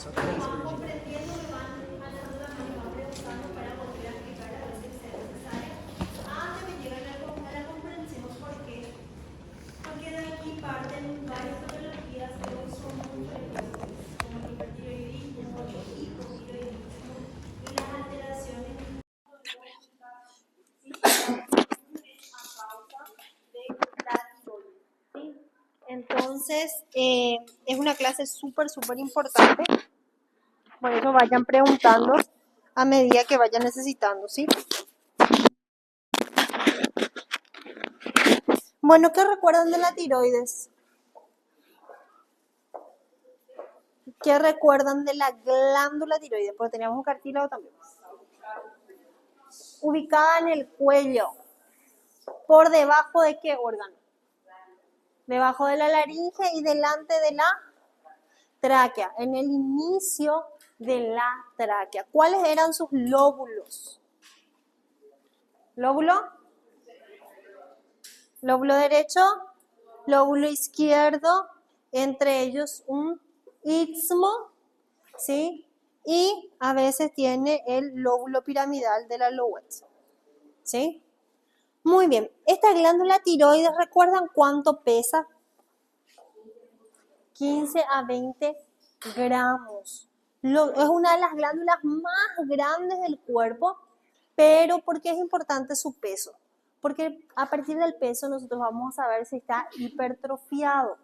So thanks, Vamos Virginia. comprendiendo, me van anotando, me van preguntando para volver a explicar a veces que sea necesario. Antes de llegar a la comprensión, ¿por qué? Porque de aquí parten varias patologías que hoy son muy frecuentes, como el hipertiroidismo, el hipotiroidismo y las alteraciones ¿sí? Entonces, es una clase súper importante. Por eso vayan preguntando a medida que vayan necesitando, ¿sí? Bueno, ¿qué recuerdan de la tiroides? ¿Qué recuerdan de la glándula tiroides? Porque teníamos un cartílago también. Ubicada en el cuello. ¿Por debajo de qué órgano? Debajo de la laringe y delante de la tráquea. En el inicio de la tráquea. ¿Cuáles eran sus lóbulos? ¿Lóbulo? Lóbulo derecho, lóbulo izquierdo, entre ellos un istmo, ¿sí? Y a veces tiene el lóbulo piramidal de la Lowitz, ¿sí? Muy bien, esta glándula tiroides, ¿recuerdan cuánto pesa? 15 a 20 gramos. Es una de las glándulas más grandes del cuerpo, pero ¿por qué es importante su peso? Porque a partir del peso nosotros vamos a saber si está hipertrofiado,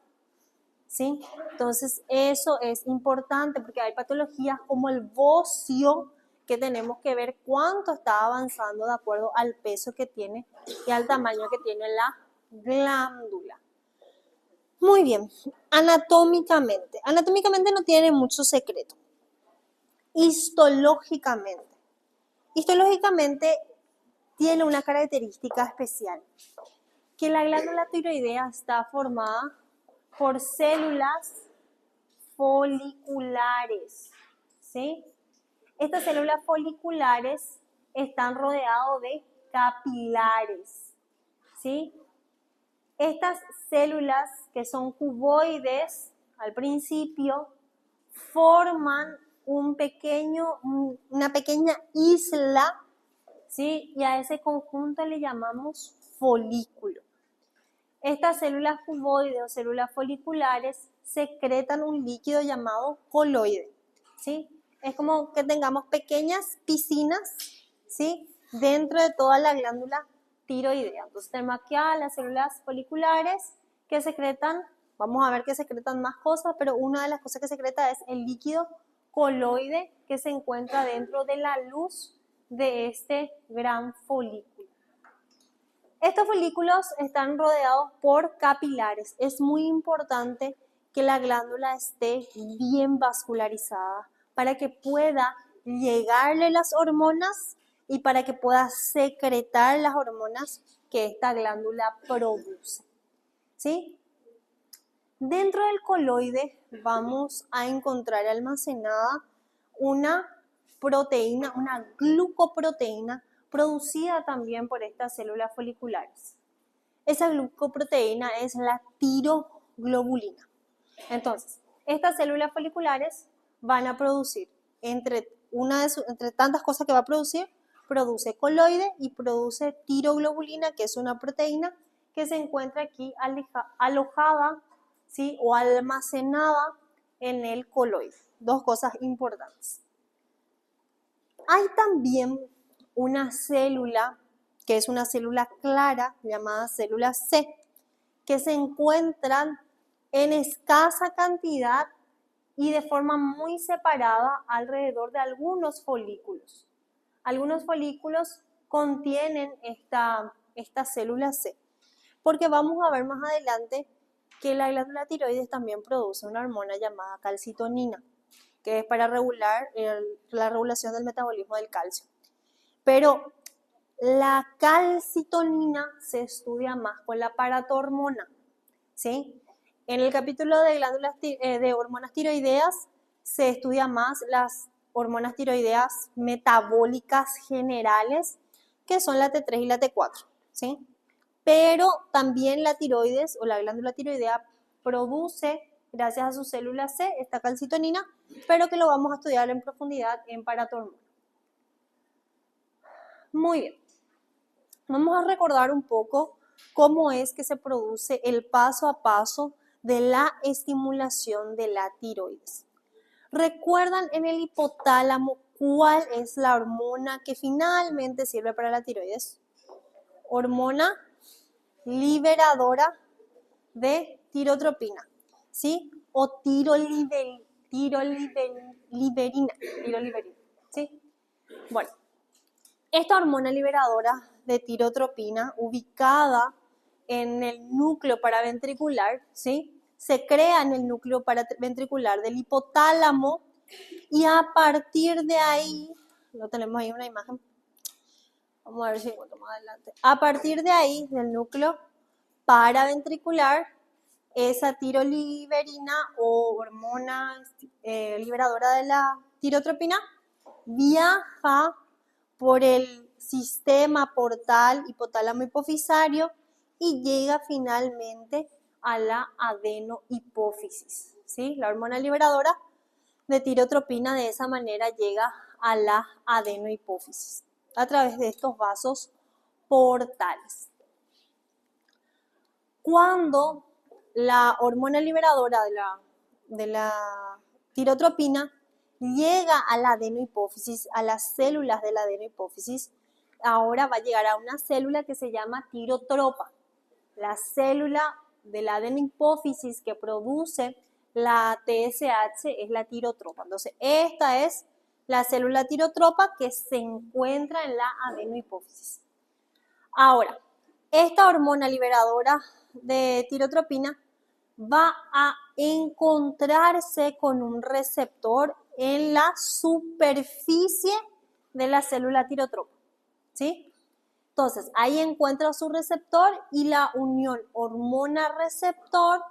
¿sí? Entonces eso es importante porque hay patologías como el bocio que tenemos que ver cuánto está avanzando de acuerdo al peso que tiene y al tamaño que tiene la glándula. Muy bien, anatómicamente no tiene mucho secreto. Histológicamente tiene una característica especial, que la glándula tiroidea está formada por células foliculares, ¿sí? Estas células foliculares están rodeadas de capilares, ¿sí? Estas células que son cuboides al principio forman una pequeña isla, ¿sí? Y a ese conjunto le llamamos folículo. Estas células cuboides o células foliculares secretan un líquido llamado coloide, ¿sí? Es como que tengamos pequeñas piscinas, ¿sí? Dentro de toda la glándula tiroidea. Entonces tenemos aquí a las células foliculares que secretan, vamos a ver que secretan más cosas, pero una de las cosas que secreta es el líquido coloide que se encuentra dentro de la luz de este gran folículo. Estos folículos están rodeados por capilares. Es muy importante que la glándula esté bien vascularizada para que pueda llegarle las hormonas y para que pueda secretar las hormonas que esta glándula produce, ¿sí? Dentro del coloide vamos a encontrar almacenada una proteína, una glucoproteína producida también por estas células foliculares. Esa glucoproteína es la tiroglobulina. Entonces, estas células foliculares van a producir, entre tantas cosas que va a producir, produce coloide y produce tiroglobulina, que es una proteína que se encuentra aquí alojada, ¿sí? O almacenada en el coloide. Dos cosas importantes. Hay también una célula, que es una célula clara, llamada célula C, que se encuentran en escasa cantidad y de forma muy separada alrededor de algunos folículos. Algunos folículos contienen esta célula C, porque vamos a ver más adelante que la glándula tiroides también produce una hormona llamada calcitonina, que es para regular la regulación del metabolismo del calcio. Pero la calcitonina se estudia más con la paratormona, ¿sí? En el capítulo de glándulas de hormonas tiroideas se estudia más las hormonas tiroideas metabólicas generales, que son la T3 y la T4, ¿sí? Pero también la tiroides o la glándula tiroidea produce gracias a su célula C, esta calcitonina, pero que lo vamos a estudiar en profundidad en paratormona. Muy bien. Vamos a recordar un poco cómo es que se produce el paso a paso de la estimulación de la tiroides. ¿Recuerdan en el hipotálamo cuál es la hormona que finalmente sirve para la tiroides? Hormona liberadora de tirotropina, ¿sí? O tiroliberina, ¿sí? Bueno, esta hormona liberadora de tirotropina, ubicada en el núcleo paraventricular, ¿sí? Se crea en el núcleo paraventricular del hipotálamo y a partir de ahí, lo tenemos ahí una imagen, vamos a ver si encuentro más adelante. A partir de ahí, del núcleo paraventricular, esa tiroliberina o hormona liberadora de la tirotropina viaja por el sistema portal hipotálamo hipofisario y llega finalmente a la adenohipófisis, ¿sí? La hormona liberadora de tirotropina de esa manera llega a la adenohipófisis a través de estos vasos portales. Cuando la hormona liberadora de la tirotropina llega a la adenohipófisis, a las células de la adenohipófisis, ahora va a llegar a una célula que se llama tirotropa. La célula de la adenohipófisis que produce la TSH es la tirotropa. Entonces, esta es la célula tirotropa que se encuentra en la adenohipófisis. Ahora, esta hormona liberadora de tirotropina va a encontrarse con un receptor en la superficie de la célula tirotropa, ¿sí? Entonces, ahí encuentra su receptor y la unión hormona-receptor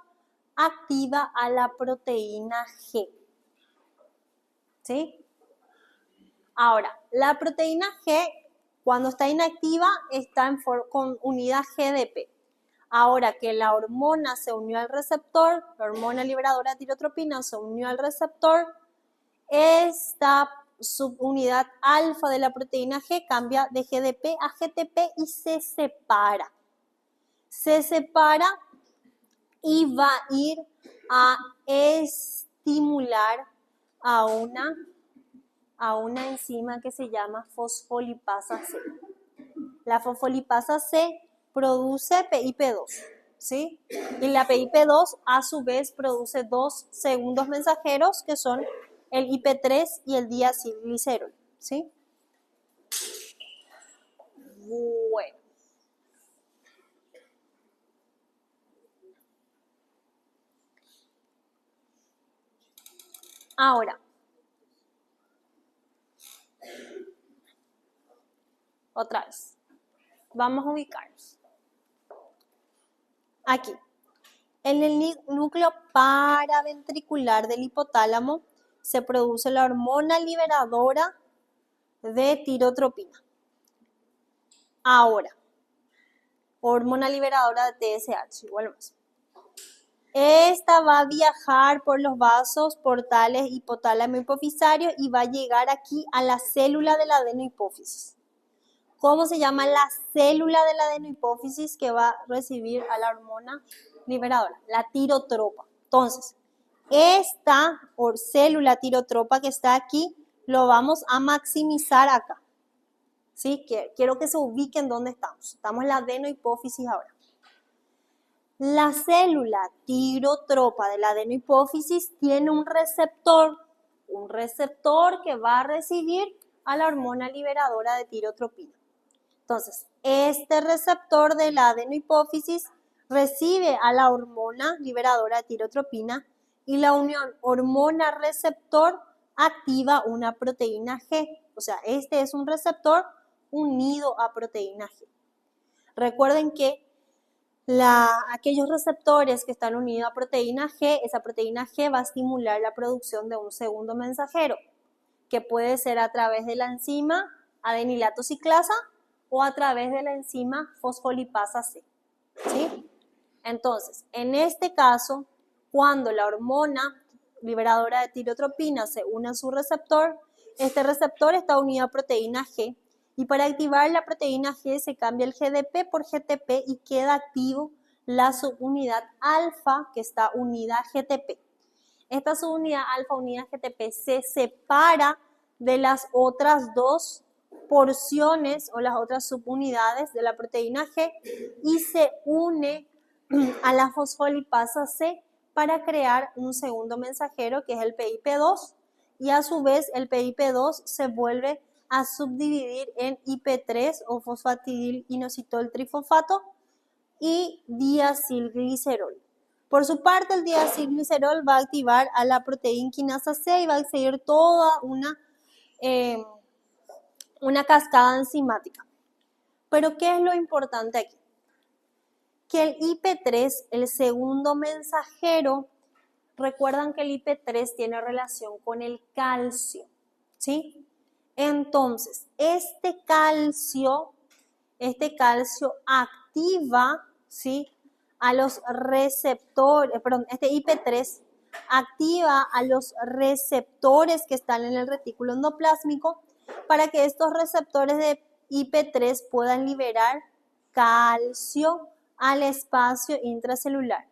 activa a la proteína G, ¿sí? Ahora, la proteína G, cuando está inactiva, está con unidad GDP. Ahora que la hormona se unió al receptor, la hormona liberadora de tirotropina se unió al receptor, esta subunidad alfa de la proteína G cambia de GDP a GTP y se separa. Se separa y va a ir a estimular a una enzima que se llama fosfolipasa C. La fosfolipasa C produce PIP2, ¿sí? Y la PIP2 a su vez produce dos segundos mensajeros que son el IP3 y el diacilglicerol, ¿sí? Bueno. Ahora, otra vez, vamos a ubicarnos. Aquí, en el núcleo paraventricular del hipotálamo se produce la hormona liberadora de tirotropina. Ahora, hormona liberadora de TSH, igual más. Esta va a viajar por los vasos portales hipotálamo hipofisario y va a llegar aquí a la célula de la adenohipófisis. ¿Cómo se llama la célula de la adenohipófisis que va a recibir a la hormona liberadora? La tirotropa. Entonces, esta célula tirotropa que está aquí, lo vamos a maximizar acá. ¿Sí? Quiero que se ubiquen dónde estamos. Estamos en la adenohipófisis ahora. La célula tirotropa de la adenohipófisis tiene un receptor que va a recibir a la hormona liberadora de tirotropina. Entonces, este receptor de la adenohipófisis recibe a la hormona liberadora de tirotropina y la unión hormona-receptor activa una proteína G. O sea, este es un receptor unido a proteína G. Recuerden que aquellos receptores que están unidos a proteína G, esa proteína G va a estimular la producción de un segundo mensajero, que puede ser a través de la enzima adenilato ciclasa o a través de la enzima fosfolipasa C, ¿sí? Entonces, en este caso, Cuando la hormona liberadora de tirotropina se une a su receptor, este receptor está unido a proteína G y para activar la proteína G se cambia el GDP por GTP y queda activo la subunidad alfa que está unida a GTP. Esta subunidad alfa unida a GTP se separa de las otras dos porciones o las otras subunidades de la proteína G y se une a la fosfolipasa C para crear un segundo mensajero que es el PIP2 y a su vez el PIP2 se vuelve a subdividir en IP3 o fosfatidil-inositol trifosfato y diacilglicerol. Por su parte, el diacilglicerol va a activar a la proteína quinasa C y va a seguir toda una cascada enzimática. Pero ¿qué es lo importante aquí? Que el IP3, el segundo mensajero, recuerdan que el IP3 tiene relación con el calcio, ¿sí? Entonces, este calcio activa, ¿sí?, a los receptores, este IP3 activa a los receptores que están en el retículo endoplásmico para que estos receptores de IP3 puedan liberar calcio al espacio intracelular.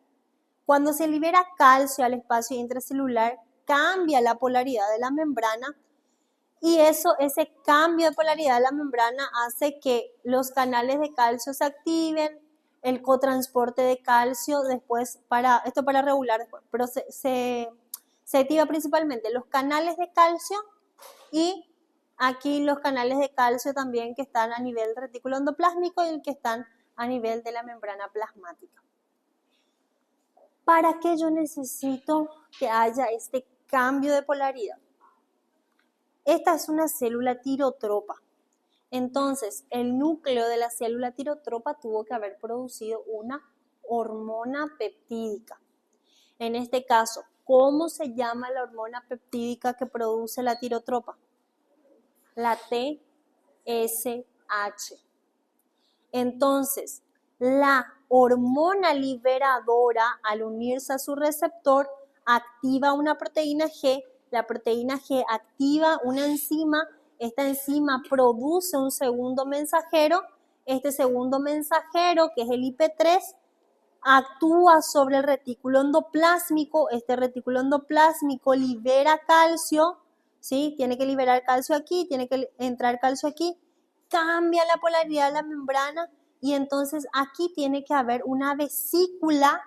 Cuando se libera calcio al espacio intracelular, cambia la polaridad de la membrana y ese cambio de polaridad de la membrana hace que los canales de calcio se activen, el cotransporte de calcio después, esto para regular después, pero se activa principalmente los canales de calcio y aquí los canales de calcio también que están a nivel del retículo endoplásmico y el que están a nivel de la membrana plasmática. ¿Para qué yo necesito que haya este cambio de polaridad? Esta es una célula tirotropa. Entonces, el núcleo de la célula tirotropa tuvo que haber producido una hormona peptídica. En este caso, ¿cómo se llama la hormona peptídica que produce la tirotropa? La TSH. Entonces, la hormona liberadora, al unirse a su receptor, activa una proteína G. La proteína G activa una enzima. Esta enzima produce un segundo mensajero. Este segundo mensajero, que es el IP3, actúa sobre el retículo endoplásmico. Este retículo endoplásmico libera calcio, ¿sí? Tiene que liberar calcio aquí, tiene que entrar calcio aquí. Cambia la polaridad de la membrana y entonces aquí tiene que haber una vesícula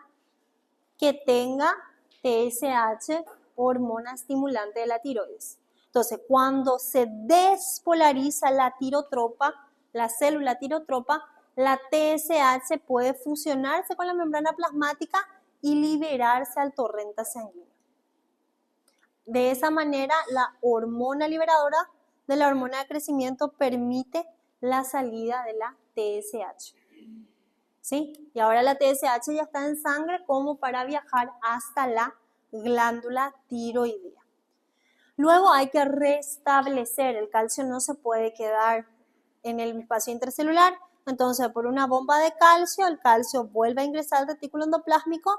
que tenga TSH, hormona estimulante de la tiroides. Entonces, cuando se despolariza la tirotropa, la célula tirotropa, la TSH puede fusionarse con la membrana plasmática y liberarse al torrente sanguíneo. De esa manera, la hormona liberadora de la hormona de crecimiento permite la salida de la TSH. ¿Sí? Y ahora la TSH ya está en sangre como para viajar hasta la glándula tiroidea. Luego hay que restablecer, el calcio no se puede quedar en el espacio intracelular, entonces por una bomba de calcio, el calcio vuelve a ingresar al retículo endoplásmico,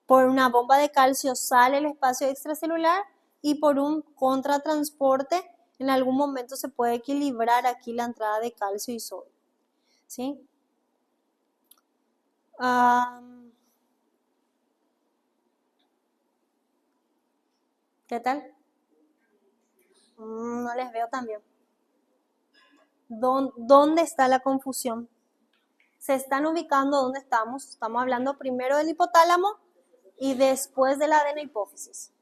por una bomba de calcio sale el espacio extracelular y por un contratransporte en algún momento se puede equilibrar aquí la entrada de calcio y sodio. ¿Sí? ¿Qué tal? No les veo tan bien. ¿Dónde está la confusión? Se están ubicando donde estamos. Estamos hablando primero del hipotálamo y después de la adenohipófisis.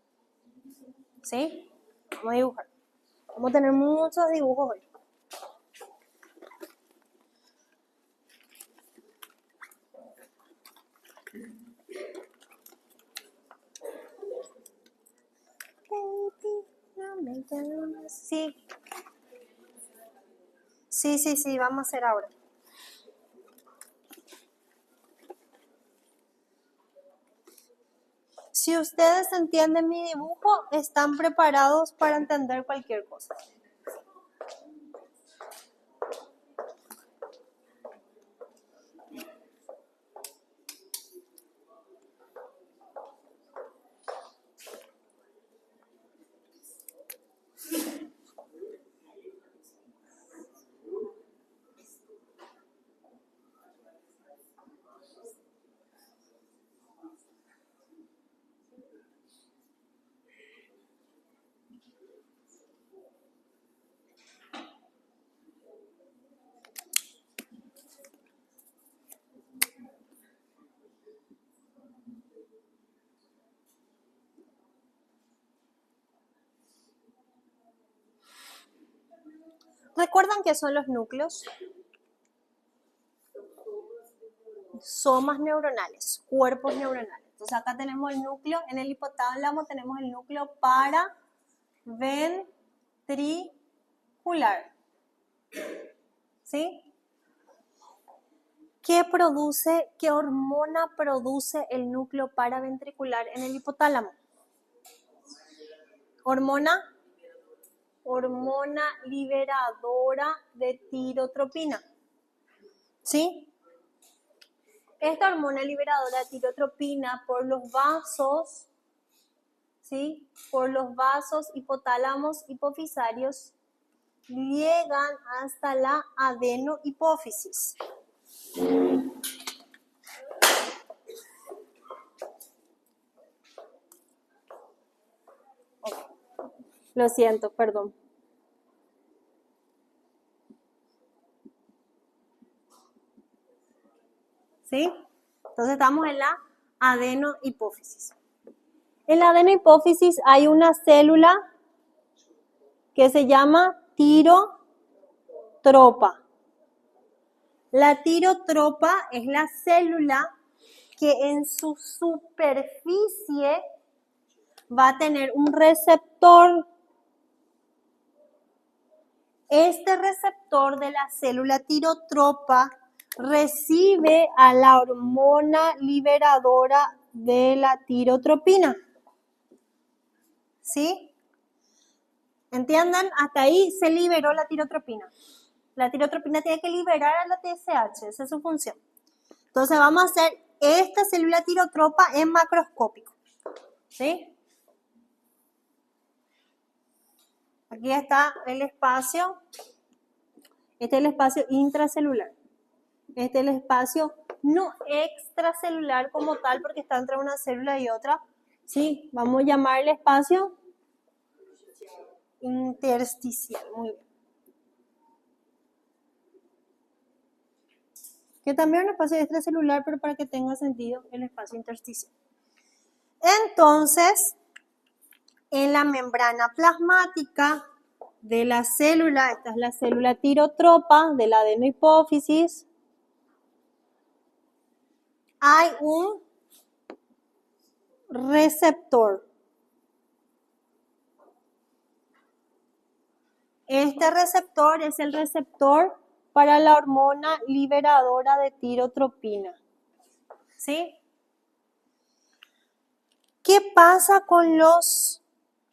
¿Sí? Vamos a dibujar. Vamos a tener muchos dibujos hoy. Sí. Sí, vamos a hacer ahora. Si ustedes entienden mi dibujo, están preparados para entender cualquier cosa. ¿Recuerdan qué son los núcleos? Somas neuronales, cuerpos neuronales. Entonces acá tenemos el núcleo, en el hipotálamo tenemos el núcleo paraventricular. ¿Sí? ¿Qué hormona produce el núcleo paraventricular en el hipotálamo? Hormona liberadora de tirotropina. ¿Sí? Esta hormona liberadora de tirotropina por los vasos, ¿sí? Por los vasos hipotálamos hipofisarios llegan hasta la adenohipófisis. Lo siento, perdón. ¿Sí? Entonces estamos en la adenohipófisis. En la adenohipófisis hay una célula que se llama tirotropa. La tirotropa es la célula que en su superficie va a tener un receptor. Este receptor de la célula tirotropa recibe a la hormona liberadora de la tirotropina. ¿Sí? ¿Entiendan? Hasta ahí se liberó la tirotropina. La tirotropina tiene que liberar a la TSH, esa es su función. Entonces vamos a hacer esta célula tirotropa en macroscópico. ¿Sí? Aquí está el espacio. Este es el espacio intracelular. Este es el espacio no extracelular como tal, porque está entre una célula y otra. Sí, vamos a llamarle espacio intersticial. Muy bien. Que también es un espacio extracelular, pero para que tenga sentido el espacio intersticial. Entonces, en la membrana plasmática de la célula, esta es la célula tirotropa de la adenohipófisis, hay un receptor. Este receptor es el receptor para la hormona liberadora de tirotropina. ¿Sí? ¿Qué pasa con los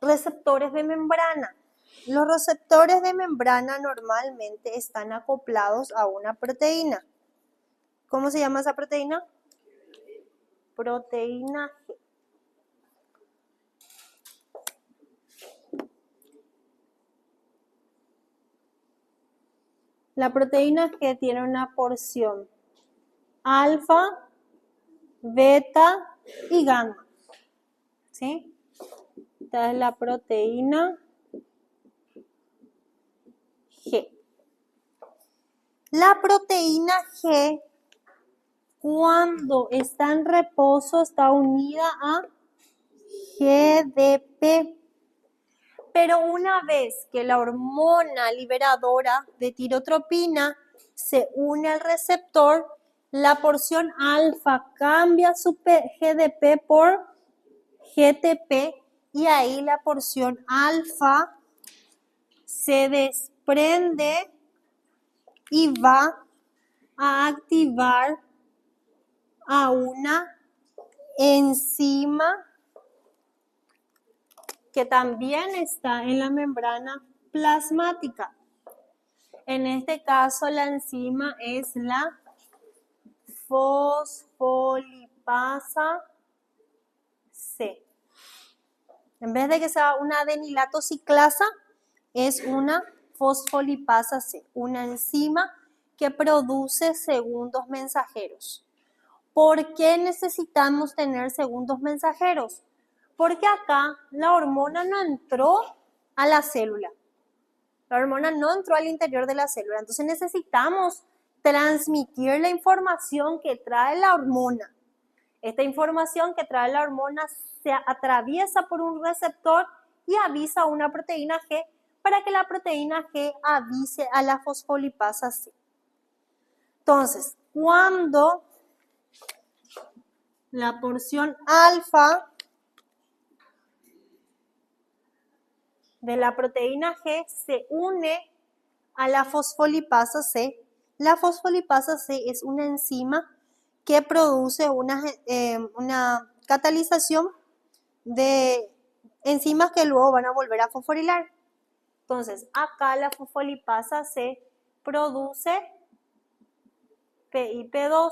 receptores de membrana? Los receptores de membrana normalmente están acoplados a una proteína. ¿Cómo se llama esa proteína? Proteína G. La proteína G tiene una porción alfa, beta y gamma. ¿Sí? Esta es la proteína G. La proteína G, cuando está en reposo, está unida a GDP. Pero una vez que la hormona liberadora de tirotropina se une al receptor, la porción alfa cambia su GDP por GTP y ahí la porción alfa se desprende y va a activar a una enzima que también está en la membrana plasmática. En este caso, la enzima es la fosfolipasa C. En vez de que sea una adenilato ciclasa, es una fosfolipasa C, una enzima que produce segundos mensajeros. ¿Por qué necesitamos tener segundos mensajeros? Porque acá la hormona no entró a la célula. La hormona no entró al interior de la célula. Entonces necesitamos transmitir la información que trae la hormona. Esta información que trae la hormona se atraviesa por un receptor y avisa a una proteína G para que la proteína G avise a la fosfolipasa C. Entonces, cuando la porción alfa de la proteína G se une a la fosfolipasa C, la fosfolipasa C es una enzima que produce una catalización de enzimas que luego van a volver a fosforilar. Entonces, acá la fosfolipasa C produce PIP2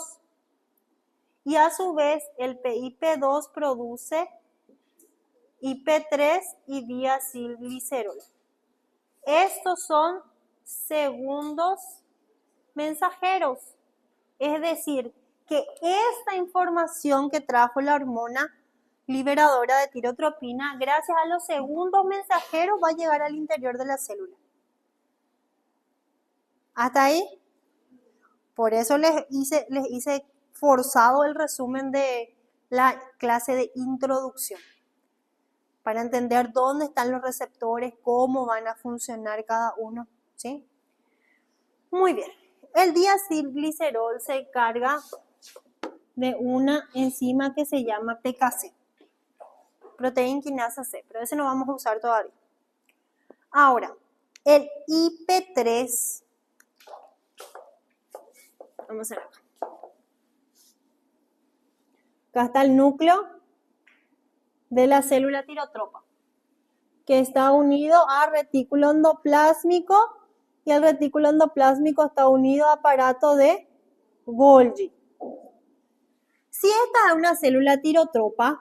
y a su vez el PIP2 produce IP3 y diacilglicerol. Estos son segundos mensajeros, es decir, que esta información que trajo la hormona liberadora de tirotropina, gracias a los segundos mensajeros va a llegar al interior de la célula. ¿Hasta ahí? Por eso les hice forzado el resumen de la clase de introducción, para entender dónde están los receptores, cómo van a funcionar cada uno, ¿sí? Muy bien. El diacilglicerol se encarga de una enzima que se llama PKC, proteína quinasa C, pero ese no vamos a usar todavía. Ahora, el IP3, vamos a ver acá. Acá está el núcleo de la célula tirotropa, que está unido a retículo endoplásmico, y el retículo endoplásmico está unido a aparato de Golgi. Si esta es una célula tirotropa,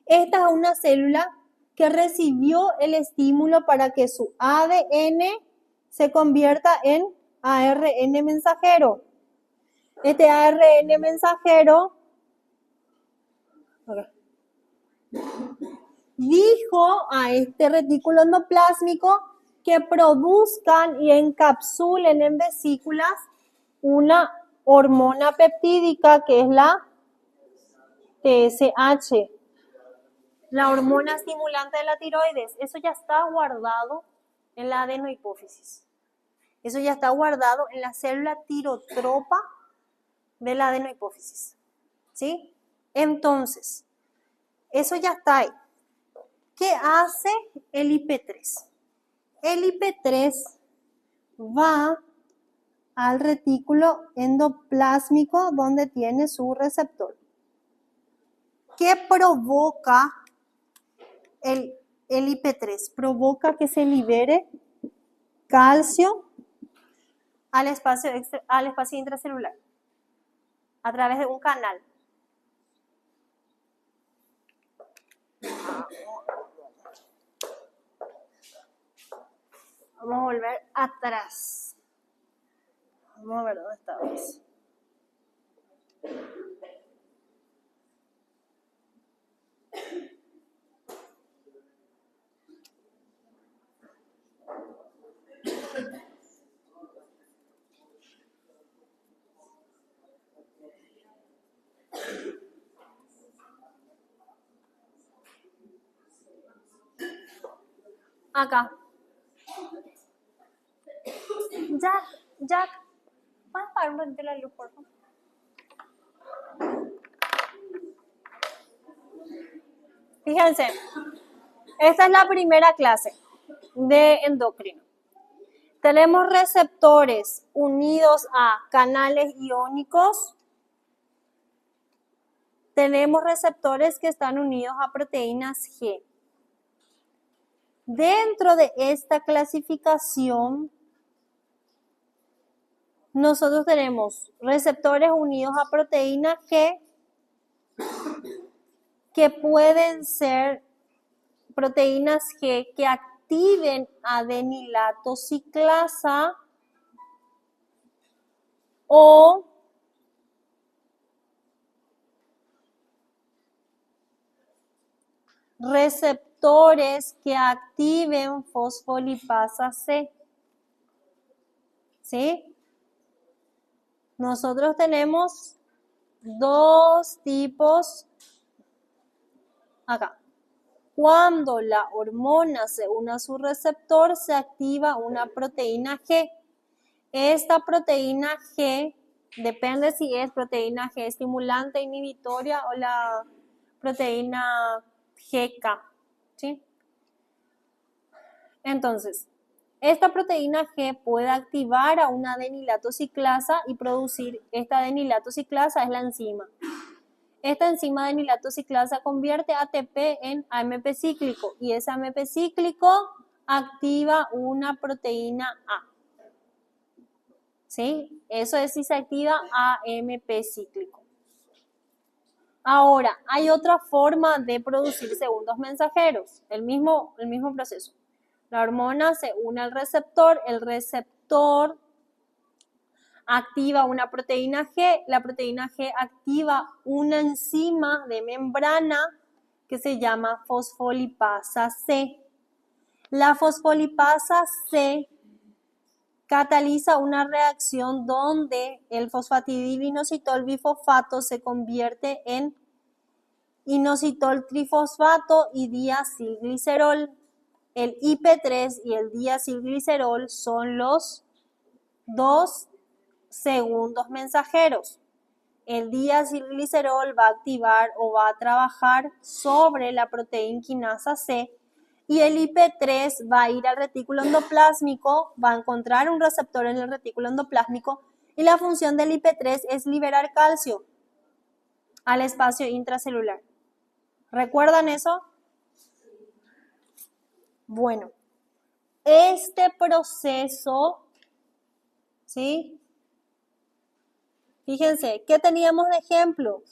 esta es una célula que recibió el estímulo para que su ADN se convierta en ARN mensajero. Este ARN mensajero dijo a este retículo endoplásmico que produzcan y encapsulen en vesículas una hormona peptídica que es la TSH, la hormona estimulante de la tiroides. Eso ya está guardado en la adenohipófisis. Eso ya está guardado en la célula tirotropa de la adenohipófisis. ¿Sí? Entonces, eso ya está ahí. ¿Qué hace el IP3? El IP3 va al retículo endoplásmico donde tiene su receptor. ¿Qué provoca el IP3? Provoca que se libere calcio al espacio intracelular a través de un canal. Vamos a volver atrás. Vamos a ver dónde estábamos. Acá. Jack, ¿puedes apagar un poquito la luz, por favor? Fíjense, esta es la primera clase de endocrino. Tenemos receptores unidos a canales iónicos. Tenemos receptores que están unidos a proteínas G. Dentro de esta clasificación, nosotros tenemos receptores unidos a proteína G que pueden ser proteínas G que activen adenilato ciclasa o receptores que activen fosfolipasa C. ¿Sí? Nosotros tenemos dos tipos acá. Cuando la hormona se une a su receptor, se activa una proteína G. Esta proteína G, depende si es proteína G estimulante inhibitoria o la proteína GK, ¿sí? Entonces, esta proteína G puede activar a una adenilatociclasa y producir, esta adenilatociclasa es la enzima. Esta enzima adenilatociclasa convierte ATP en AMP cíclico y ese AMP cíclico activa una proteína A. ¿Sí? Eso es si se activa AMP cíclico. Ahora, hay otra forma de producir segundos mensajeros, el mismo proceso. La hormona se une al receptor, el receptor activa una proteína G, la proteína G activa una enzima de membrana que se llama fosfolipasa C. La fosfolipasa C cataliza una reacción donde el fosfatidilinositol bifosfato se convierte en inositol trifosfato y diacilglicerol. El IP3 y el diacilglicerol son los dos segundos mensajeros. El diacilglicerol va a activar o va a trabajar sobre la proteína quinasa C y el IP3 va a ir al retículo endoplásmico, va a encontrar un receptor en el retículo endoplásmico y la función del IP3 es liberar calcio al espacio intracelular. ¿Recuerdan eso? Bueno, este proceso, ¿sí? Fíjense, ¿qué teníamos de ejemplo?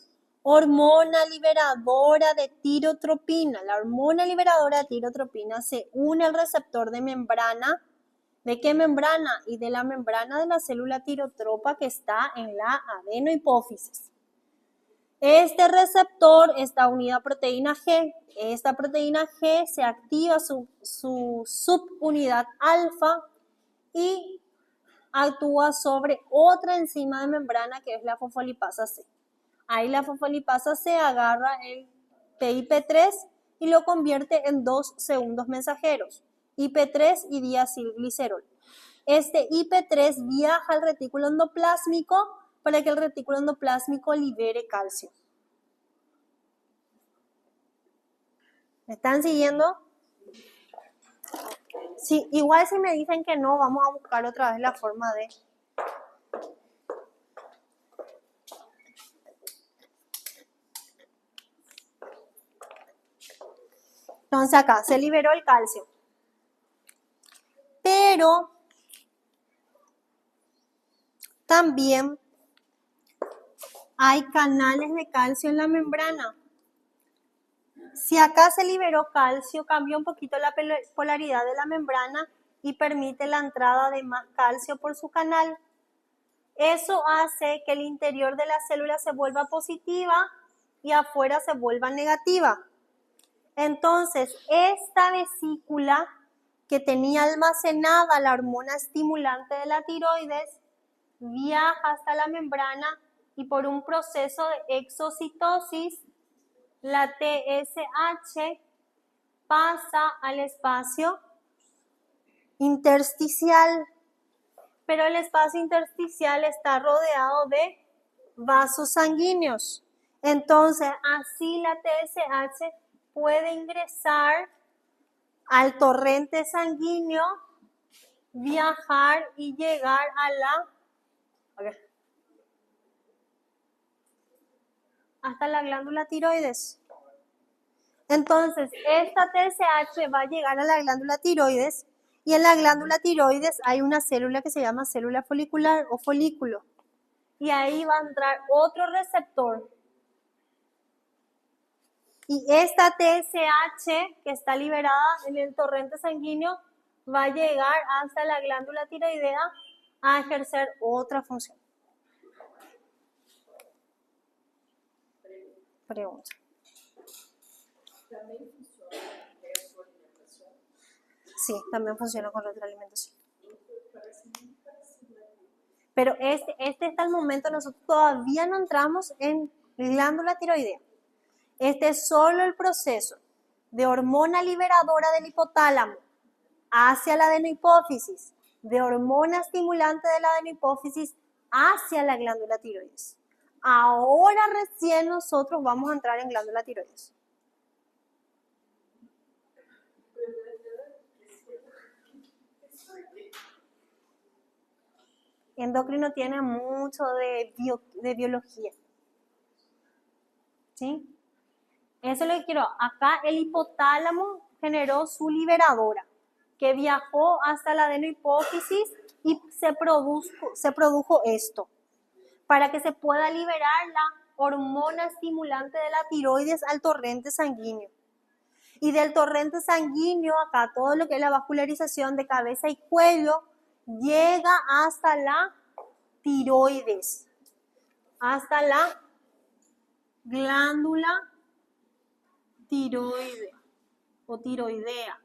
Hormona liberadora de tirotropina. La hormona liberadora de tirotropina se une al receptor de membrana. ¿De qué membrana? Y de la membrana de la célula tirotropa que está en la adenohipófisis. Este receptor está unido a proteína G. Esta proteína G se activa su subunidad alfa y actúa sobre otra enzima de membrana que es la fosfolipasa C. Ahí la fosfolipasa C agarra el PIP3 y lo convierte en dos segundos mensajeros, IP3 y diacilglicerol. Este IP3 viaja al retículo endoplásmico para que el retículo endoplásmico libere calcio. ¿Me están siguiendo? Sí, igual si me dicen que no, vamos a buscar otra vez la forma de... Entonces acá se liberó el calcio. Pero también hay canales de calcio en la membrana. Si acá se liberó calcio, cambia un poquito la polaridad de la membrana y permite la entrada de más calcio por su canal. Eso hace que el interior de la célula se vuelva positiva y afuera se vuelva negativa. Entonces, esta vesícula que tenía almacenada la hormona estimulante de la tiroides viaja hasta la membrana y por un proceso de exocitosis, la TSH pasa al espacio intersticial, pero el espacio intersticial está rodeado de vasos sanguíneos. Entonces, así la TSH puede ingresar al torrente sanguíneo, viajar y llegar hasta la glándula tiroides. Entonces, esta TSH va a llegar a la glándula tiroides y en la glándula tiroides hay una célula que se llama célula folicular o folículo. Y ahí va a entrar otro receptor. Y esta TSH que está liberada en el torrente sanguíneo va a llegar hasta la glándula tiroidea a ejercer otra función. Pregunta. ¿También funciona con retroalimentación? Sí, también funciona con retroalimentación. Pero este hasta el momento nosotros todavía no entramos en glándula tiroidea. Este es solo el proceso. de hormona liberadora del hipotálamo hacia la adenohipófisis, de hormona estimulante de la adenohipófisis hacia la glándula tiroides. Ahora recién nosotros vamos a entrar en glándula tiroides. Endocrino tiene mucho de biología. ¿Sí? Eso es lo que quiero. Acá el hipotálamo generó su liberadora, que viajó hasta la adenohipófisis y se produjo esto, para que se pueda liberar la hormona estimulante de la tiroides al torrente sanguíneo. Y del torrente sanguíneo, acá todo lo que es la vascularización de cabeza y cuello, llega hasta la tiroides, hasta la glándula tiroide o tiroidea.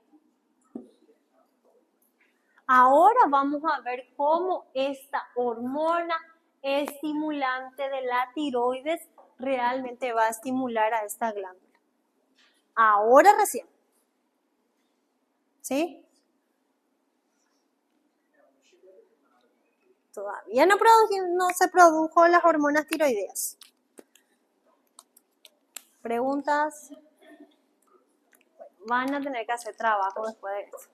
Ahora vamos a ver cómo esta hormona estimulante de la tiroides realmente va a estimular a esta glándula. Ahora recién. ¿Sí? Todavía no se produjo las hormonas tiroideas. ¿Preguntas? Van a tener que hacer trabajo después de eso,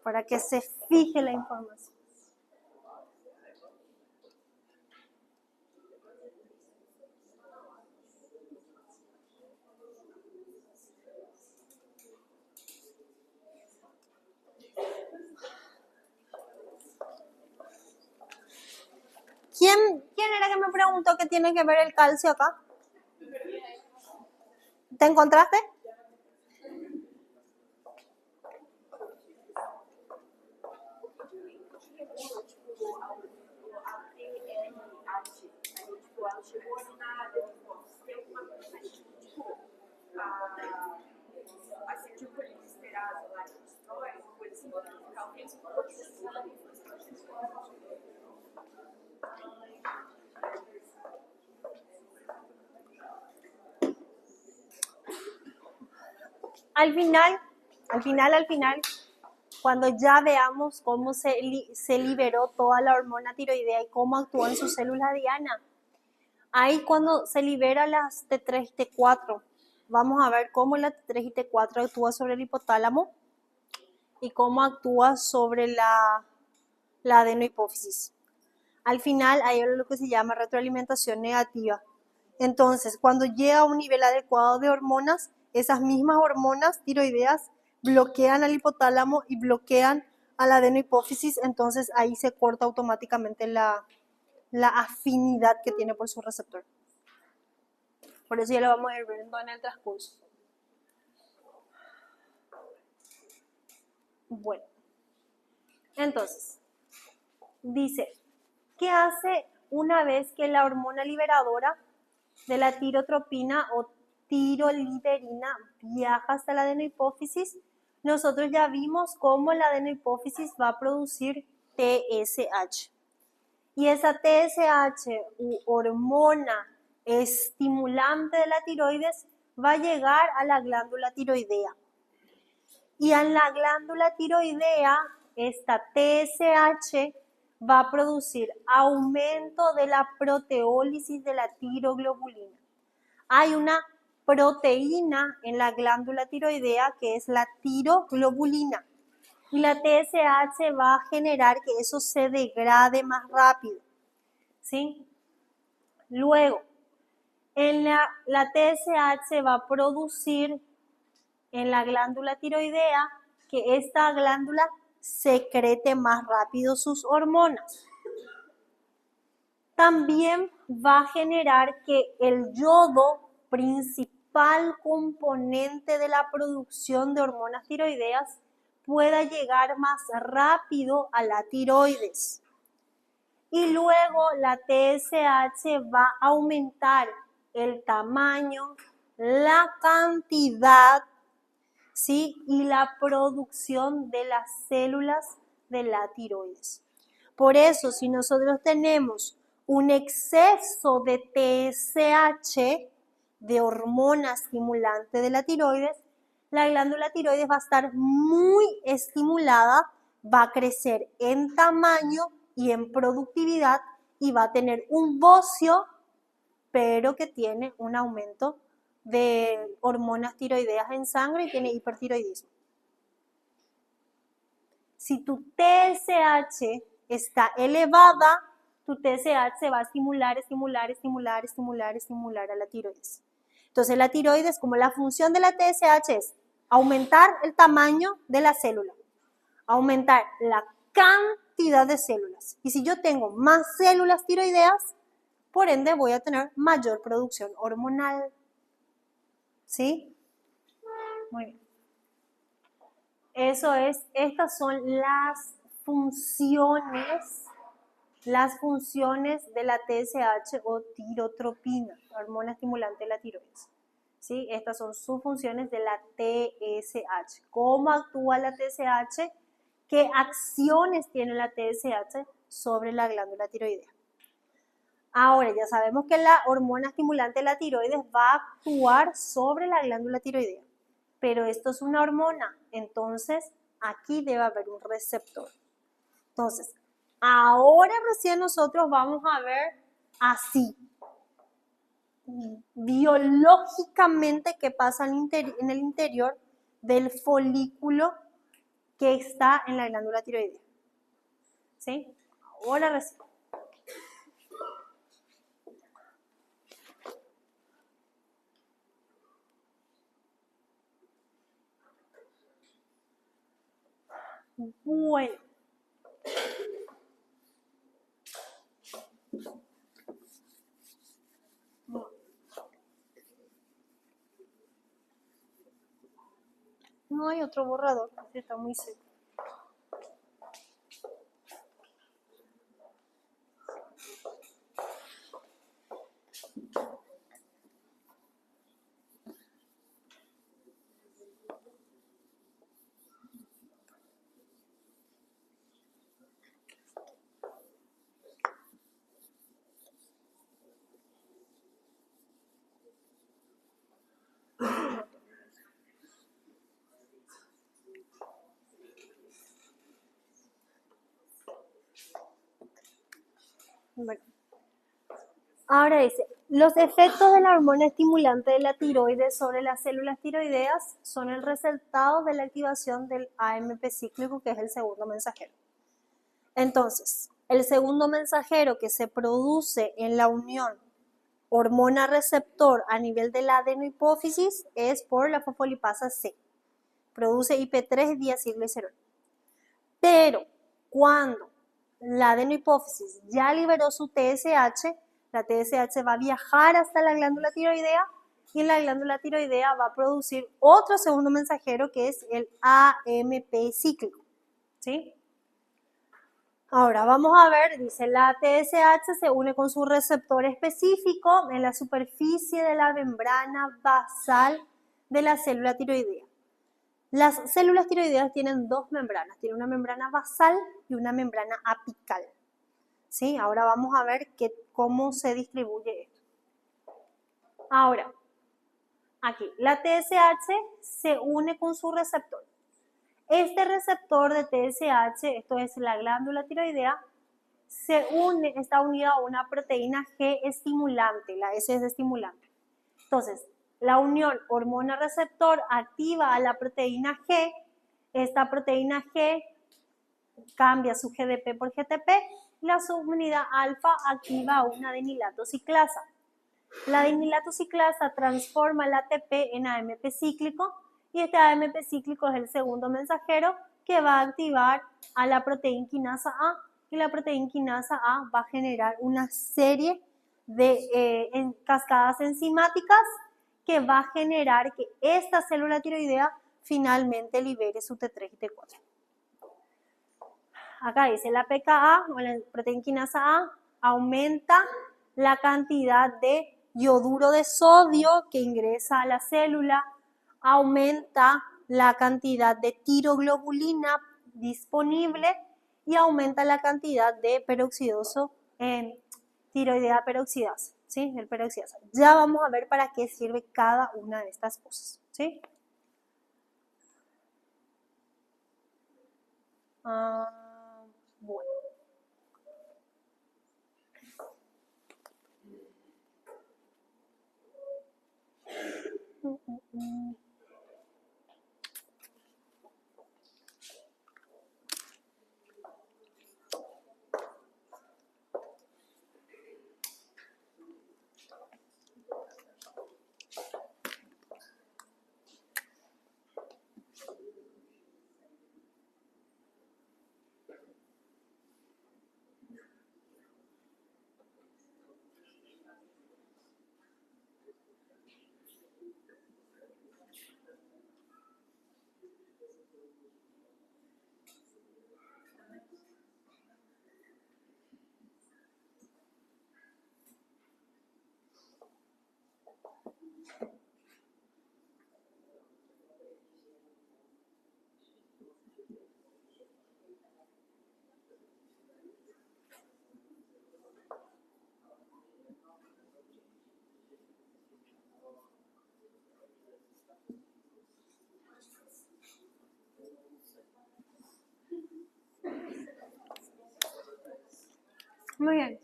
para que se fije la información. ¿Quién era que me preguntó qué tiene que ver el calcio acá? ¿Te encontraste? Ela chegou na adenohipófise, tem alguma coisa tipo acetilcolinesterase lá que destrói, uma coisa assim, para ficar o mesmo processando. Al final, cuando ya veamos cómo se liberó toda la hormona tiroidea y cómo actuó en sus células diana, ahí cuando se libera las T3 y T4, vamos a ver cómo la T3 y T4 actúa sobre el hipotálamo y cómo actúa sobre la adenohipófisis. Al final hay lo que se llama retroalimentación negativa. Entonces, cuando llega a un nivel adecuado de hormonas, esas mismas hormonas tiroideas bloquean al hipotálamo y bloquean a la adenohipófisis, entonces ahí se corta automáticamente la afinidad que tiene por su receptor. Por eso ya lo vamos a ir viendo en el transcurso. Bueno, entonces, dice, ¿qué hace una vez que la hormona liberadora de la tirotropina o tiroliberina viaja hasta la adenohipófisis? Nosotros ya vimos cómo la adenohipófisis va a producir TSH. Y esa TSH u hormona estimulante de la tiroides va a llegar a la glándula tiroidea. Y en la glándula tiroidea, esta TSH va a producir aumento de la proteólisis de la tiroglobulina. Hay una proteína en la glándula tiroidea que es la tiroglobulina. Y la TSH va a generar que eso se degrade más rápido. ¿Sí? Luego, la TSH va a producir en la glándula tiroidea que esta glándula secrete más rápido sus hormonas. También va a generar que el yodo, principal componente de la producción de hormonas tiroideas, pueda llegar más rápido a la tiroides. Y luego la TSH va a aumentar el tamaño, la cantidad, ¿sí? Y la producción de las células de la tiroides. Por eso, si nosotros tenemos un exceso de TSH, de hormona estimulante de la tiroides, la glándula tiroides va a estar muy estimulada, va a crecer en tamaño y en productividad y va a tener un bocio, pero que tiene un aumento de hormonas tiroideas en sangre y tiene hipertiroidismo. Si tu TSH está elevada, tu TSH se va a estimular a la tiroides. Entonces la tiroides, como la función de la TSH es aumentar el tamaño de la célula, aumentar la cantidad de células. Y si yo tengo más células tiroideas, por ende voy a tener mayor producción hormonal. ¿Sí? Muy bien. Eso es, estas son las funciones de la TSH o tirotropina, hormona estimulante de la tiroides. ¿Sí? Estas son sus funciones de la TSH. ¿Cómo actúa la TSH? ¿Qué acciones tiene la TSH sobre la glándula tiroidea? Ahora, ya sabemos que la hormona estimulante de la tiroides va a actuar sobre la glándula tiroidea, pero esto es una hormona, entonces aquí debe haber un receptor. Entonces, ahora recién nosotros vamos a ver así, biológicamente qué pasa en el interior del folículo que está en la glándula tiroidea. ¿Sí? Ahora recién. Bueno. No hay otro borrador, está muy seco. Bueno. Ahora dice, los efectos de la hormona estimulante de la tiroides sobre las células tiroideas son el resultado de la activación del AMP cíclico, que es el segundo mensajero. Entonces, el segundo mensajero que se produce en la unión hormona-receptor a nivel de la adenohipófisis es por la fosfolipasa C. Produce IP3 diacilglicerol. Pero cuando la adenohipófisis ya liberó su TSH, la TSH va a viajar hasta la glándula tiroidea y la glándula tiroidea va a producir otro segundo mensajero que es el AMP cíclico. ¿Sí? Ahora vamos a ver, dice la TSH se une con su receptor específico en la superficie de la membrana basal de la célula tiroidea. Las células tiroideas tienen dos membranas, tienen una membrana basal y una membrana apical. ¿Sí? Ahora vamos a ver cómo se distribuye esto. Ahora, aquí, la TSH se une con su receptor. Este receptor de TSH, esto es la glándula tiroidea, está unido a una proteína G estimulante, la S es estimulante. Entonces, la unión hormona-receptor activa a la proteína G, esta proteína G cambia su GDP por GTP y la subunidad alfa activa una adenilato ciclasa. La adenilato ciclasa transforma el ATP en AMP cíclico y este AMP cíclico es el segundo mensajero que va a activar a la proteína quinasa A y la proteína quinasa A va a generar una serie de cascadas enzimáticas que va a generar que esta célula tiroidea finalmente libere su T3 y T4. Acá dice la PKA o la proteína quinasa A aumenta la cantidad de yoduro de sodio que ingresa a la célula, aumenta la cantidad de tiroglobulina disponible y aumenta la cantidad de peroxidoso tiroidea peroxidasa. ¿sí? El peroxidasa. Ya vamos a ver para qué sirve cada una de estas cosas, ¿sí? Bueno. Muy bien.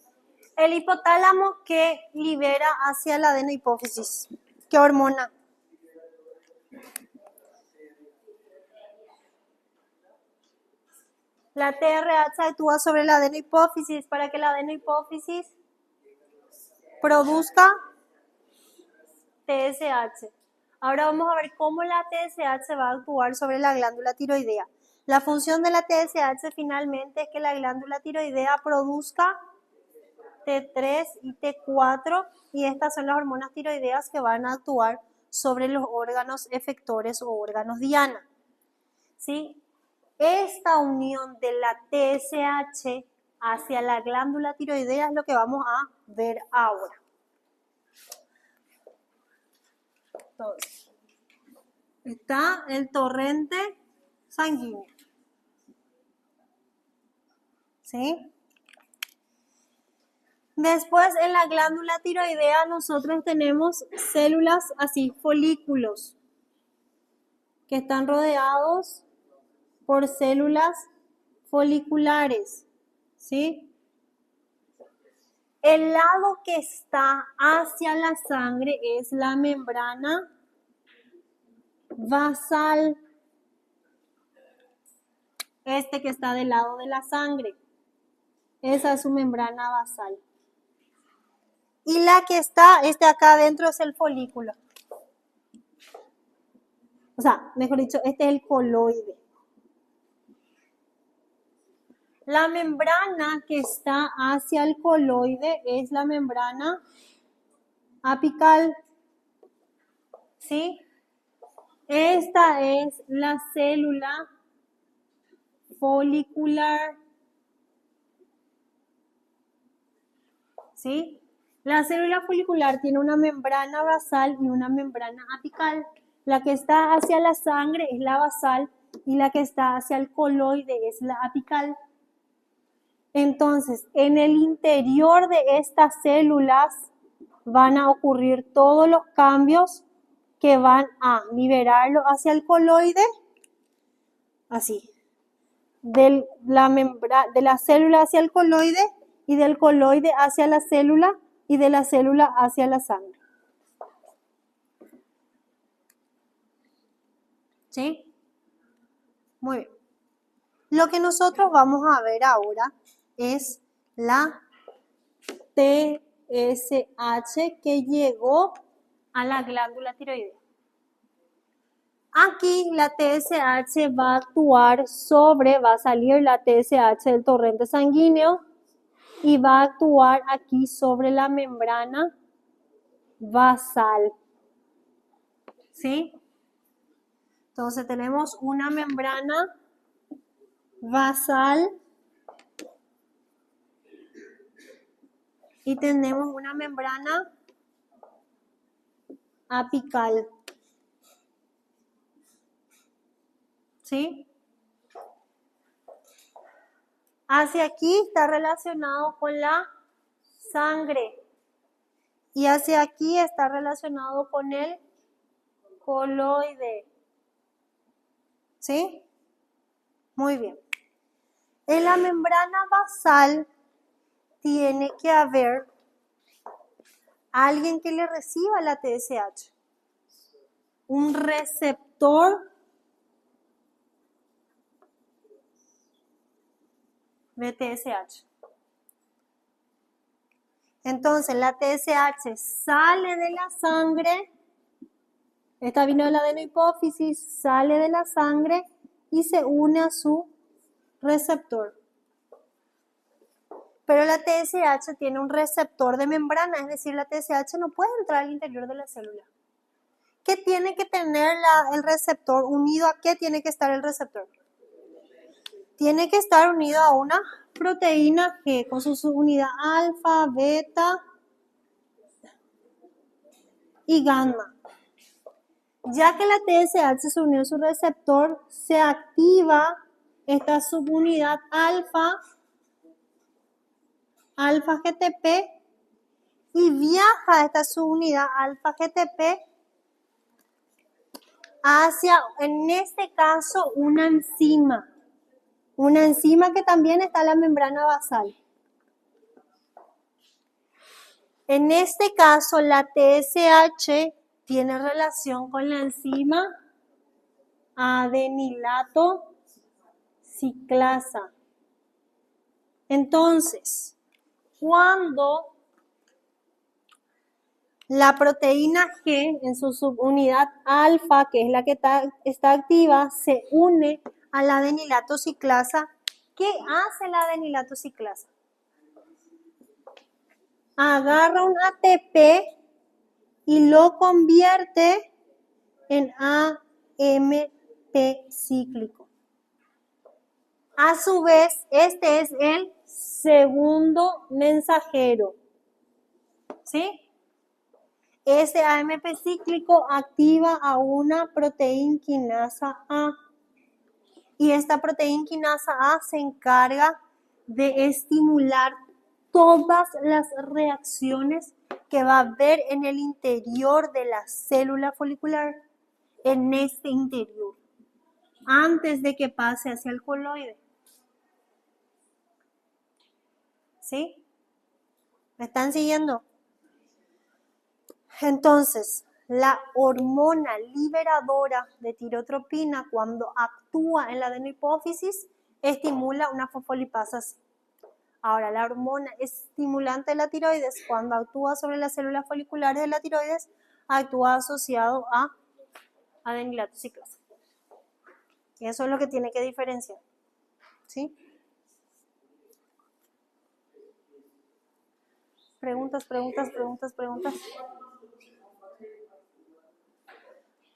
El hipotálamo que libera hacia la adenohipófisis. ¿Qué hormona? La TRH actúa sobre la adenohipófisis para que la adenohipófisis produzca TSH. Ahora vamos a ver cómo la TSH va a actuar sobre la glándula tiroidea. La función de la TSH finalmente es que la glándula tiroidea produzca T3 y T4 y estas son las hormonas tiroideas que van a actuar sobre los órganos efectores o órganos diana. ¿Sí? Esta unión de la TSH hacia la glándula tiroidea es lo que vamos a ver ahora. Entonces, está el torrente sanguíneo. ¿Sí? Después en la glándula tiroidea nosotros tenemos células así, folículos, que están rodeados por células foliculares, ¿sí? El lado que está hacia la sangre es la membrana basal, este que está del lado de la sangre, esa es su membrana basal. Y la que está, acá adentro es el folículo. O sea, mejor dicho, este es el coloide. La membrana que está hacia el coloide es la membrana apical. ¿Sí? Esta es la célula folicular. ¿Sí? La célula folicular tiene una membrana basal y una membrana apical. La que está hacia la sangre es la basal y la que está hacia el coloide es la apical. Entonces, en el interior de estas células van a ocurrir todos los cambios que van a liberarlo hacia el coloide, así, de la célula hacia el coloide y del coloide hacia la célula y de la célula hacia la sangre. ¿Sí? Muy bien. Lo que nosotros vamos a ver ahora es la TSH que llegó a la glándula tiroidea. Aquí la TSH va a actuar va a salir la TSH del torrente sanguíneo y va a actuar aquí sobre la membrana basal. ¿Sí? Entonces tenemos una membrana basal y tenemos una membrana apical. ¿Sí? Hacia aquí está relacionado con la sangre. Y hacia aquí está relacionado con el coloide. ¿Sí? Muy bien. En la membrana basal tiene que haber alguien que le reciba la TSH. Un receptor de TSH. Entonces la TSH sale de la sangre, esta vino de la adenohipófisis, sale de la sangre y se une a su receptor. Pero la TSH tiene un receptor de membrana, es decir, la TSH no puede entrar al interior de la célula. ¿Qué tiene que tener el receptor? ¿Unido a qué tiene que estar el receptor? Tiene que estar unido a una proteína G con su subunidad alfa, beta y gamma. Ya que la TSH se unió a su receptor, se activa esta subunidad alfa GTP y viaja esta subunidad alfa GTP hacia, en este caso, una enzima que también está en la membrana basal. En este caso, la TSH tiene relación con la enzima adenilato ciclasa. Entonces, cuando la proteína G en su subunidad alfa, que es la que está activa, se une a la adenilato ciclasa, ¿qué hace la adenilato ciclasa? Agarra un ATP y lo convierte en AMP cíclico. A su vez, este es el segundo mensajero. ¿Sí? Ese AMP cíclico activa a una proteína quinasa A. Y esta proteína quinasa A se encarga de estimular todas las reacciones que va a haber en el interior de la célula folicular, en este interior, antes de que pase hacia el coloide. ¿Sí? ¿Me están siguiendo? Entonces, la hormona liberadora de tirotropina, cuando actúa en la adenohipófisis, estimula una fosfolipasa C. Ahora, la hormona estimulante de la tiroides, cuando actúa sobre las células foliculares de la tiroides, actúa asociado a adenilato ciclasa. Y eso es lo que tiene que diferenciar. ¿Sí? Preguntas.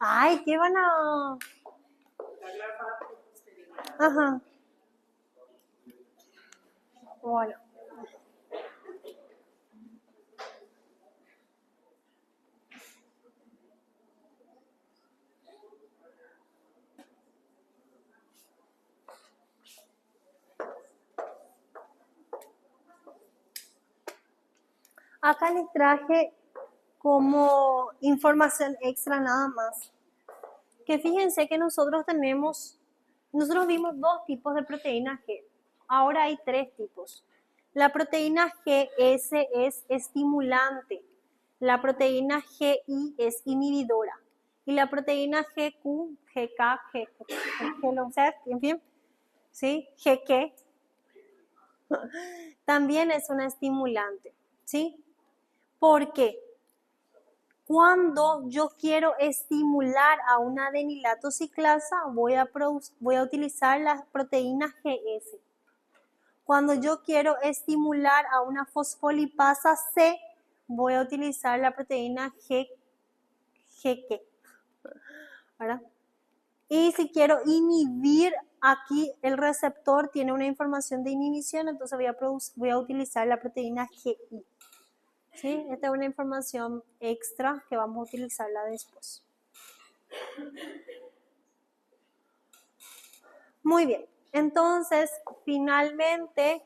Ay, ¿qué van a...? Ajá. Bueno. Acá les traje como información extra nada más. Que fíjense que nosotros vimos dos tipos de proteína G. Ahora hay tres tipos. La proteína GS es estimulante. La proteína GI es inhibidora. Y la proteína GQ, GK, en fin, ¿sí? GQ también es una estimulante, ¿sí? ¿Por qué? Cuando yo quiero estimular a una adenilato ciclasa, voy a utilizar la proteína GS. Cuando yo quiero estimular a una fosfolipasa C, voy a utilizar la proteína GQ. ¿Verdad? Y si quiero inhibir, aquí el receptor tiene una información de inhibición, entonces voy a utilizar la proteína GI. ¿Sí? Esta es una información extra que vamos a utilizarla después. Muy bien, entonces finalmente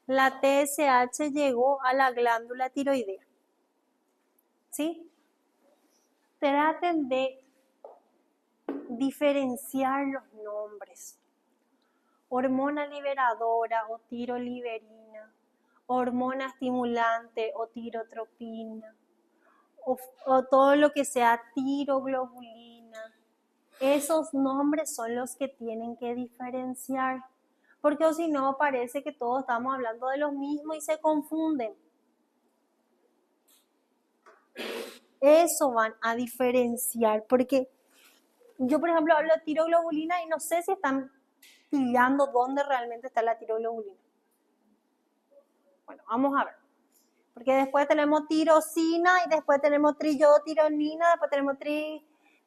la TSH llegó a la glándula tiroidea. ¿sí? Traten de diferenciar los nombres. Hormona liberadora o tiroliberina, hormona estimulante o tirotropina, o todo lo que sea tiroglobulina. Esos nombres son los que tienen que diferenciar, porque o si no parece que todos estamos hablando de lo mismo y se confunden. Eso van a diferenciar, porque yo, por ejemplo, hablo de tiroglobulina y no sé si están pillando dónde realmente está la tiroglobulina. Bueno, vamos a ver. Porque después tenemos tirosina y después tenemos triyodotironina, después tenemos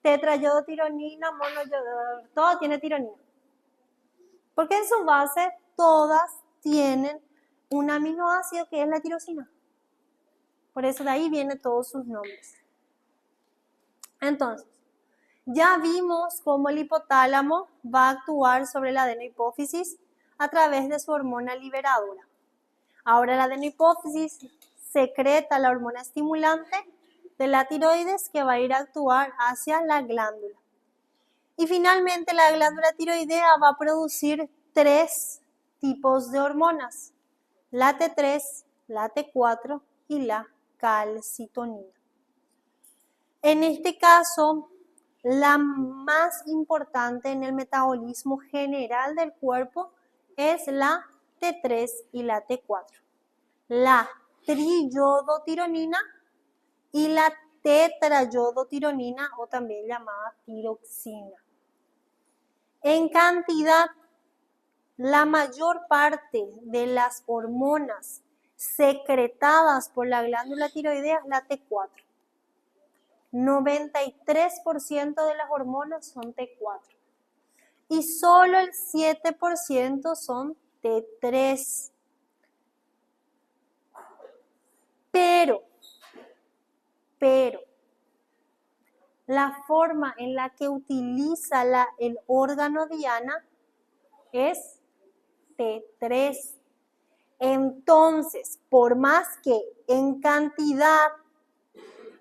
tetrayodotironina, monoyodo, todo tiene tironina. Porque en su base todas tienen un aminoácido que es la tirosina. Por eso de ahí vienen todos sus nombres. Entonces, ya vimos cómo el hipotálamo va a actuar sobre la adenohipófisis a través de su hormona liberadora. Ahora la adenohipófisis secreta la hormona estimulante de la tiroides que va a ir a actuar hacia la glándula. Y finalmente la glándula tiroidea va a producir 3 tipos de hormonas: la T3, la T4 y la calcitonina. En este caso, la más importante en el metabolismo general del cuerpo es la T3 y la T4. La triyodotironina y la tetrayodotironina, o también llamada tiroxina. En cantidad, la mayor parte de las hormonas secretadas por la glándula tiroidea es la T4. 93% de las hormonas son T4 y solo el 7% son T3. Pero, la forma en la que utiliza el órgano diana es T3. Entonces, por más que en cantidad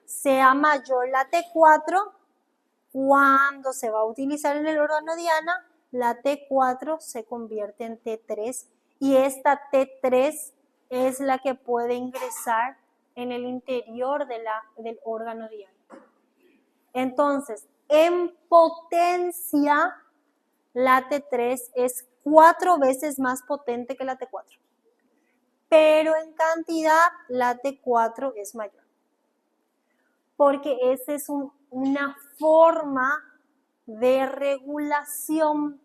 sea mayor la T4, cuando se va a utilizar en el órgano diana, la T4 se convierte en T3 y esta T3 es la que puede ingresar en el interior del órgano diana. Entonces, en potencia, la T3 es 4 veces más potente que la T4, pero en cantidad la T4 es mayor, porque esa es una forma de regulación,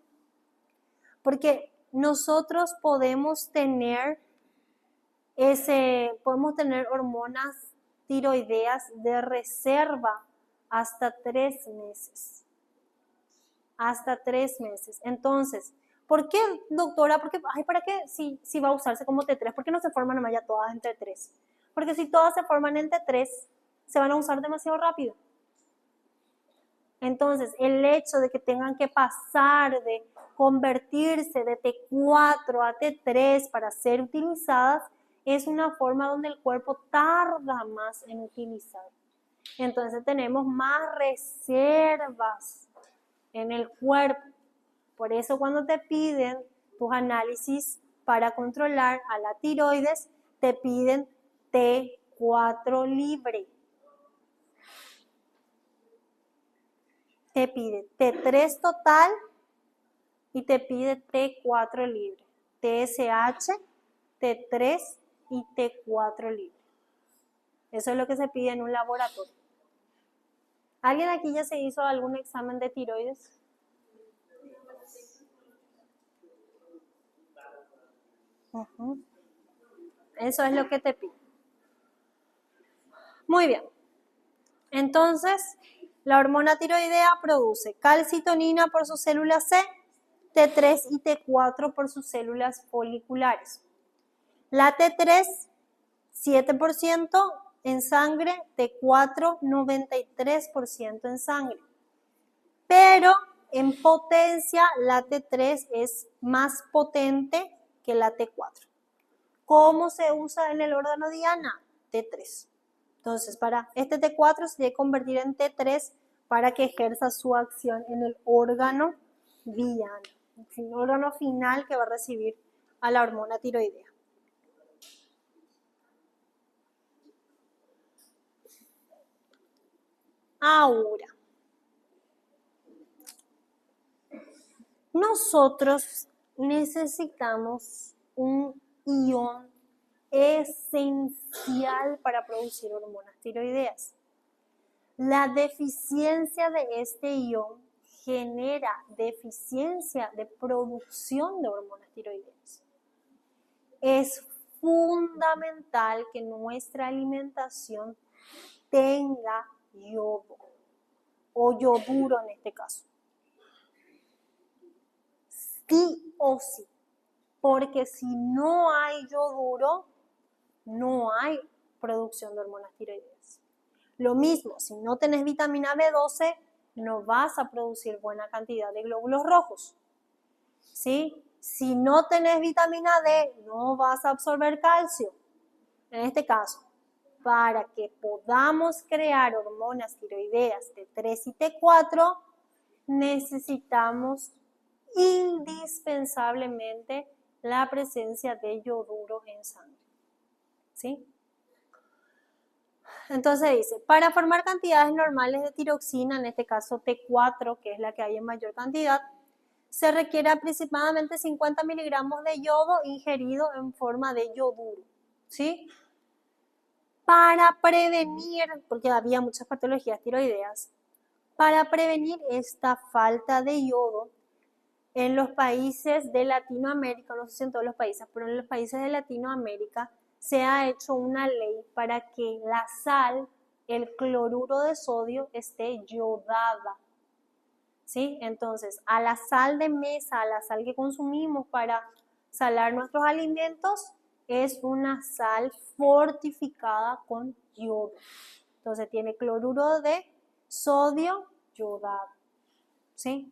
porque nosotros podemos tener hormonas tiroideas de reserva hasta 3 meses. Hasta 3 meses. Entonces, ¿por qué, doctora? ¿Para qué si va a usarse como T3? ¿Por qué no se forman nomás ya todas en T3? Porque si todas se forman en T3, se van a usar demasiado rápido. Entonces, el hecho de que tengan que pasar de convertirse de T4 a T3 para ser utilizadas es una forma donde el cuerpo tarda más en utilizar. Entonces, tenemos más reservas en el cuerpo. Por eso cuando te piden tus análisis para controlar a la tiroides, te piden T4 libre. Te pide T3 total y te pide T4 libre. TSH, T3 y T4 libre. Eso es lo que se pide en un laboratorio. ¿Alguien aquí ya se hizo algún examen de tiroides? Eso es lo que te pide. Muy bien. Entonces, la hormona tiroidea produce calcitonina por sus células C, T3 y T4 por sus células foliculares. La T3, 7% en sangre, T4, 93% en sangre. Pero en potencia, la T3 es más potente que la T4. ¿Cómo se usa en el órgano diana? T3. Entonces, para este T4 se debe convertir en T3 para que ejerza su acción en el órgano villano, el órgano final que va a recibir a la hormona tiroidea. Ahora, nosotros necesitamos un ion esencial para producir hormonas tiroideas. La deficiencia de este ion genera deficiencia de producción de hormonas tiroideas. Es fundamental que nuestra alimentación tenga yodo o yoduro en este caso. Sí o sí, porque si no hay yoduro, no hay producción de hormonas tiroideas. Lo mismo, si no tenés vitamina B12, no vas a producir buena cantidad de glóbulos rojos. ¿Sí? Si no tenés vitamina D, no vas a absorber calcio. En este caso, para que podamos crear hormonas tiroideas T3 y T4, necesitamos indispensablemente la presencia de yoduro en sangre. ¿Sí? Entonces dice, para formar cantidades normales de tiroxina, en este caso T4, que es la que hay en mayor cantidad, se requiere aproximadamente 50 miligramos de yodo ingerido en forma de yoduro, ¿sí? Para prevenir, porque había muchas patologías tiroideas, para prevenir esta falta de yodo en los países de Latinoamérica, no sé si en todos los países, pero en los países de Latinoamérica se ha hecho una ley para que la sal, el cloruro de sodio, esté yodada. ¿Sí? Entonces, a la sal de mesa, a la sal que consumimos para salar nuestros alimentos, es una sal fortificada con yodo. Entonces, tiene cloruro de sodio yodado. ¿Sí?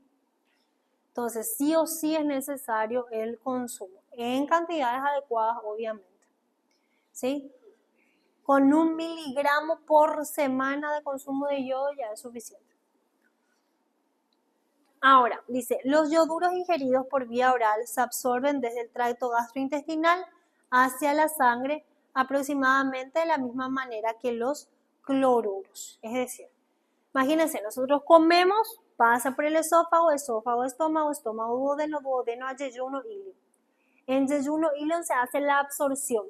Entonces, sí o sí es necesario el consumo, en cantidades adecuadas, obviamente. ¿Sí? Con 1 miligramo por semana de consumo de yodo ya es suficiente. Ahora, dice, los yoduros ingeridos por vía oral se absorben desde el tracto gastrointestinal hacia la sangre aproximadamente de la misma manera que los cloruros. Es decir, imagínense, nosotros comemos, pasa por el esófago, estómago, duodeno, duodeno a yeyuno, ilion. En yeyuno, ilion se hace la absorción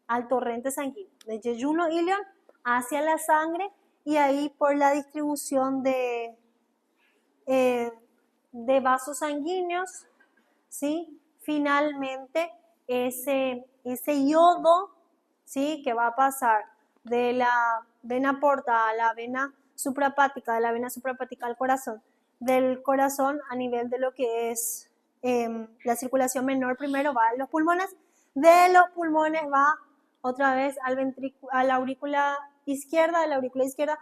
al torrente sanguíneo, de yeyuno, ilion hacia la sangre y ahí por la distribución de vasos sanguíneos, ¿sí? Finalmente ese yodo, ¿sí? Que va a pasar de la vena porta a la vena suprahepática, de la vena suprahepática al corazón, del corazón a nivel de lo que es la circulación menor, primero va a los pulmones, de los pulmones va otra vez a la aurícula izquierda, de la aurícula izquierda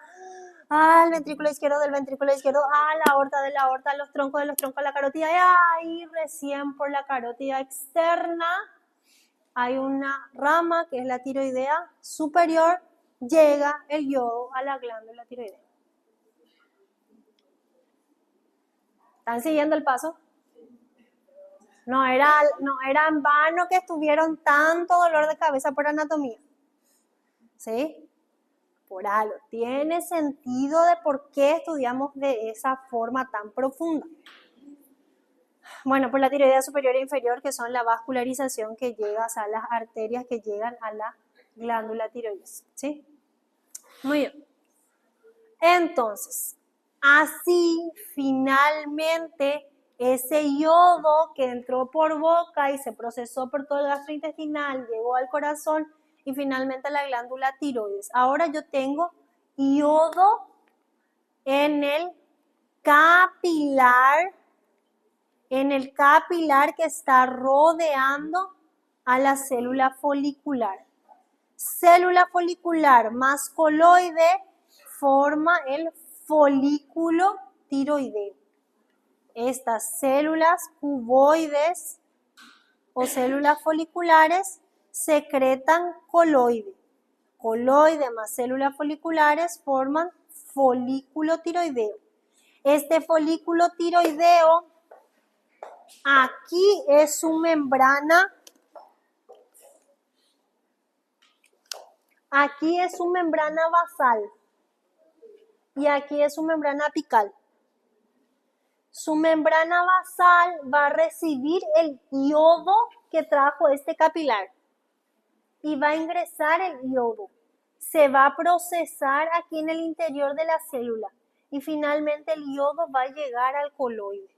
al ventrículo izquierdo, del ventrículo izquierdo a la aorta, de la aorta a los troncos, de los troncos a la carótida, y ahí recién por la carótida externa hay una rama que es la tiroidea superior, llega el yodo a la glándula tiroidea. ¿Están siguiendo el paso? No era en vano que estuvieron tanto dolor de cabeza por anatomía. ¿Sí? Por algo. Tiene sentido de por qué estudiamos de esa forma tan profunda. Bueno, por la tiroidea superior e inferior, que son la vascularización que llega, o sea, las arterias que llegan a la glándula tiroides. ¿Sí? Muy bien. Entonces, así finalmente ese yodo que entró por boca y se procesó por todo el gastrointestinal, llegó al corazón y finalmente a la glándula tiroides. Ahora yo tengo yodo en el capilar que está rodeando a la célula folicular. Célula folicular más coloide forma el folículo tiroideo. Estas células cuboides o células foliculares secretan coloide. coloide más células foliculares forman folículo tiroideo. Este folículo tiroideo, aquí es su membrana, aquí es su membrana basal y aquí es su membrana apical. Su membrana basal va a recibir el yodo que trajo este capilar y va a ingresar el yodo. Se va a procesar aquí en el interior de la célula y finalmente el yodo va a llegar al coloide.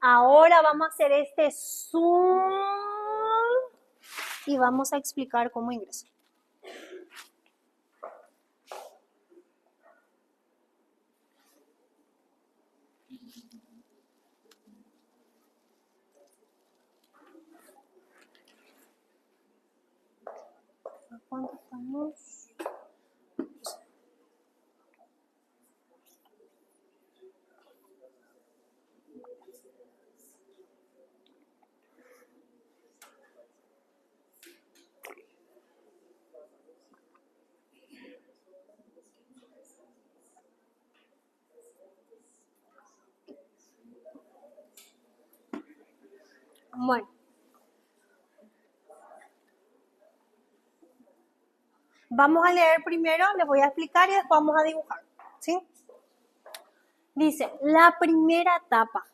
Ahora vamos a hacer este zoom y vamos a explicar cómo ingresa. ¿Cuánto estamos? Bueno. Vamos a leer primero, les voy a explicar y después vamos a dibujar, ¿sí? Dice, la primera etapa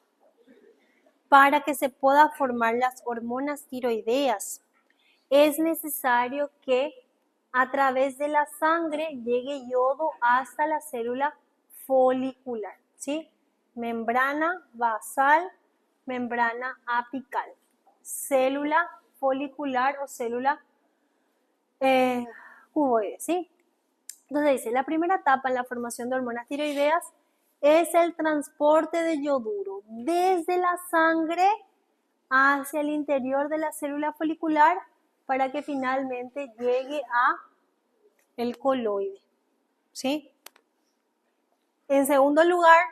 para que se puedan formar las hormonas tiroideas es necesario que a través de la sangre llegue yodo hasta la célula folicular, ¿sí? Membrana basal, membrana apical, célula folicular o célula cuboide, ¿sí? Entonces dice, la primera etapa en la formación de hormonas tiroideas es el transporte de yoduro desde la sangre hacia el interior de la célula folicular para que finalmente llegue a el coloide, ¿sí? En segundo lugar,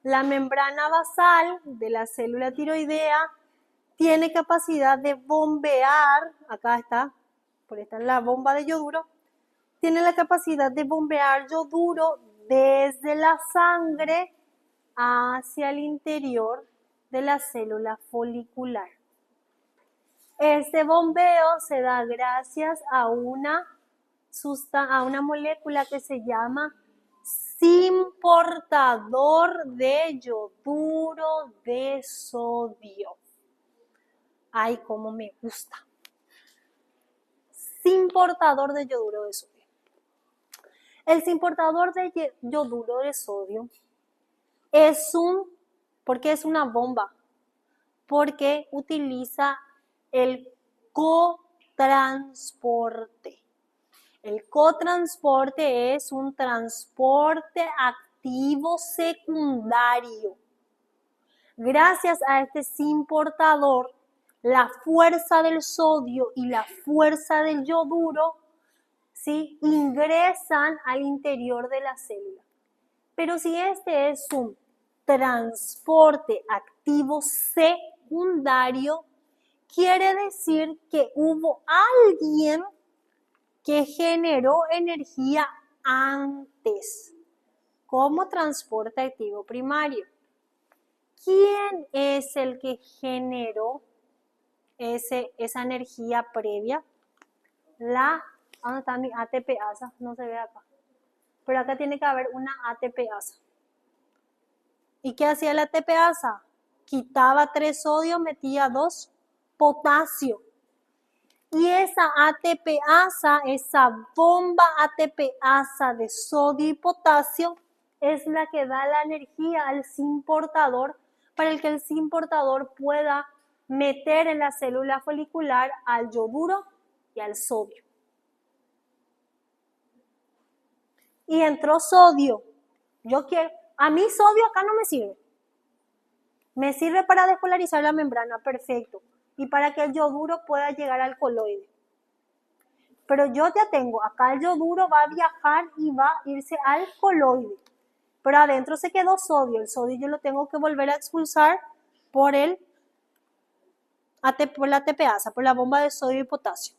la membrana basal de la célula tiroidea tiene capacidad de bombear, acá está, por esta es la bomba de yoduro, tiene la capacidad de bombear yoduro desde la sangre hacia el interior de la célula folicular. Este bombeo se da gracias a una molécula que se llama simportador de yoduro de sodio. Ay, cómo me gusta. Simportador de yoduro de sodio. El simportador de yoduro de sodio ¿por qué es una bomba? Porque utiliza el cotransporte. El cotransporte es un transporte activo secundario. Gracias a este simportador, la fuerza del sodio y la fuerza del yoduro, ¿sí?, ingresan al interior de la célula. Pero si este es un transporte activo secundario, quiere decir que hubo alguien que generó energía antes como transporte activo primario. ¿Quién es el que generó esa energía previa? ¿Dónde está mi ATPasa? No se ve acá. Pero acá tiene que haber una ATPasa. ¿Y qué hacía la ATPasa? Quitaba 3 sodio, metía 2 potasio. Y esa ATPasa, esa bomba ATPasa de sodio y potasio, es la que da la energía al simportador para el que el simportador pueda meter en la célula folicular al yoduro y al sodio. Y entró sodio. A mí sodio acá no me sirve. Me sirve para despolarizar la membrana, perfecto. Y para que el yoduro pueda llegar al coloide. Pero yo ya tengo, acá el yoduro va a viajar y va a irse al coloide. Pero adentro se quedó sodio. El sodio yo lo tengo que volver a expulsar por la ATPasa, por la bomba de sodio y potasio.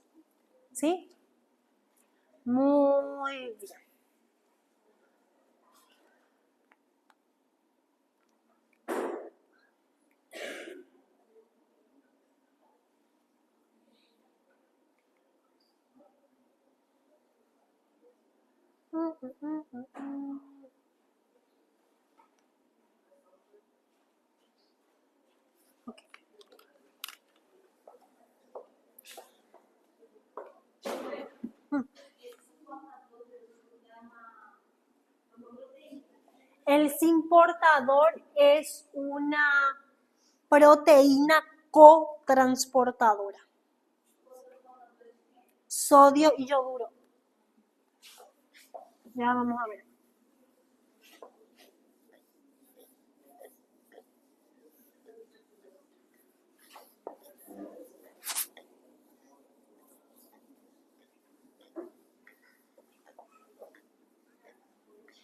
¿Sí? Muy bien. Ok. El zinc portador es una proteína cotransportadora. Sodio y yoduro. Ya vamos a ver.